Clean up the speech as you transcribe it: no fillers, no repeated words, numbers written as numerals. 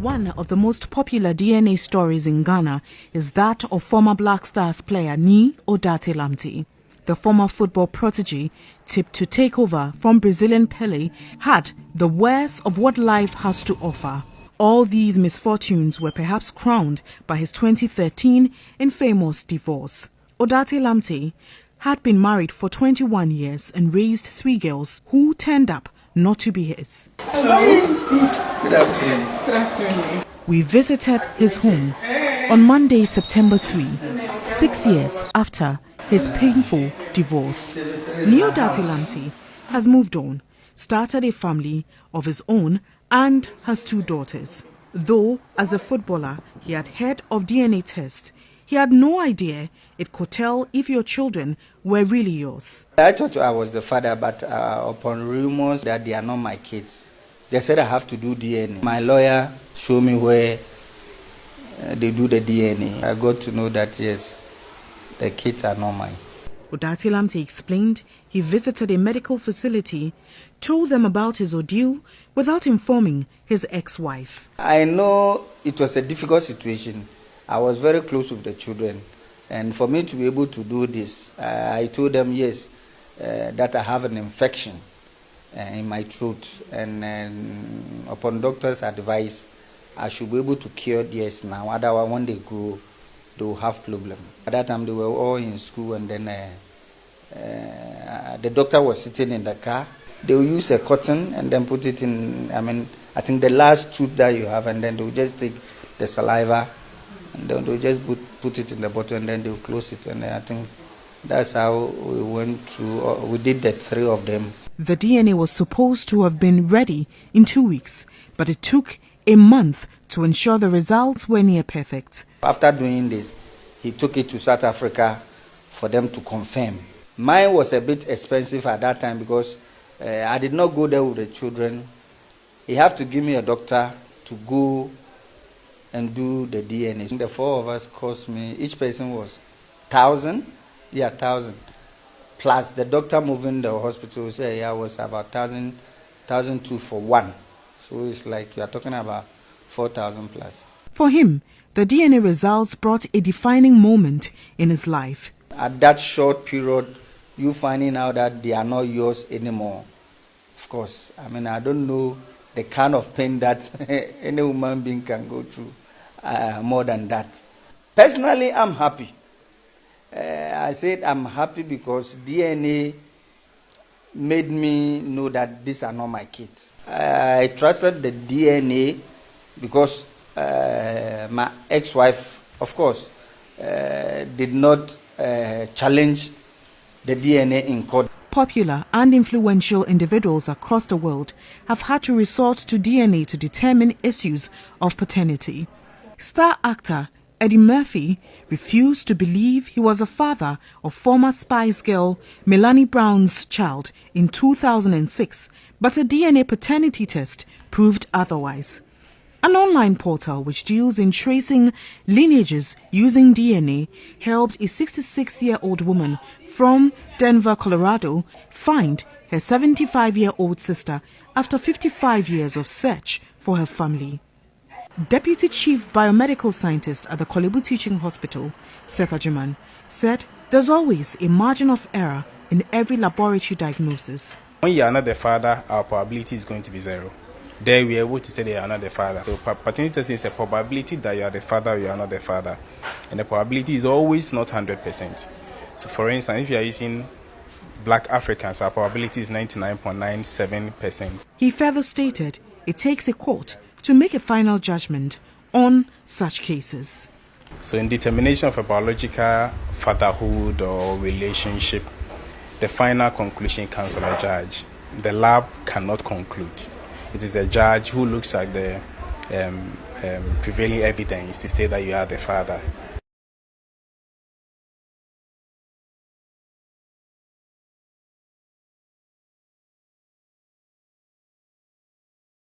One of the most popular DNA stories in Ghana is that of former Black Stars player Nii Odate Lamptey. The former football protege, tipped to take over from Brazilian Pelé, had the worst of what life has to offer. All these misfortunes were perhaps crowned by his 2013 infamous divorce. Odate Lamptey had been married for 21 years and raised 3 girls who turned up not to be his. Hello. Good afternoon. Good afternoon. We visited his home on Monday, September 3, 6 years after his painful divorce. Nii Odate Lamptey has moved on, started a family of his own and has 2 daughters. Though, as a footballer, he had heard of DNA tests, he had no idea it could tell if your children were really yours. I thought I was the father, but upon rumors that they are not my kids, they said I have to do DNA. My lawyer showed me where they do the DNA. I got to know that, yes, the kids are not mine. Odate Lamptey explained he visited a medical facility, told them about his ordeal without informing his ex-wife. I know it was a difficult situation. I was very close with the children. And for me to be able to do this, I told them, yes, that I have an infection in my throat. And upon doctor's advice, I should be able to cure this now. Otherwise, when they grow, they will have problem. At that time, they were all in school, and then the doctor was sitting in the car. They will use a cotton and then put it in, I think the last tooth that you have, and then they will just take the saliva, and then they will just put it in the bottle, and then they will close it. And I think that's how we went through, we did the 3 of them. The DNA was supposed to have been ready in 2 weeks, but it took a month to ensure the results were near perfect. After doing this, he took it to South Africa for them to confirm. Mine was a bit expensive at that time because I did not go there with the children. He have to give me a doctor to go and do the DNA. The 4 of us cost me, each person was 1,000, 1,000. Plus the doctor moving the hospital, say I was about 1,200 for one. So it's like you are talking about 4,000 plus. For him, the DNA results brought a defining moment in his life. At that short period, you finding out that they are not yours anymore. Of course, I don't know the kind of pain that any human being can go through more than that. Personally, I'm happy. I said I'm happy because DNA made me know that these are not my kids. I trusted the DNA because my ex-wife, of course, did not challenge the DNA in court. Popular and influential individuals across the world have had to resort to DNA to determine issues of paternity. Star actor Eddie Murphy refused to believe he was the father of former Spice Girl Melanie Brown's child in 2006, but a DNA paternity test proved otherwise. An online portal which deals in tracing lineages using DNA helped a 66-year-old woman from Denver, Colorado, find her 75-year-old sister after 55 years of search for her family. Deputy Chief Biomedical Scientist at the Korle Bu Teaching Hospital, Seth Agyemang, said there's always a margin of error in every laboratory diagnosis. When you are not the father, our probability is going to be 0. There we are able to say they are not the father. So paternity testing is a probability that you are the father or you are not the father. And the probability is always not 100%. So for instance, if you are using Black Africans, our probability is 99.97%. He further stated it takes a court to make a final judgment on such cases. So in determination of a biological fatherhood or relationship, the final conclusion comes from a judge. The lab cannot conclude. It is a judge who looks at the prevailing evidence to say that you are the father.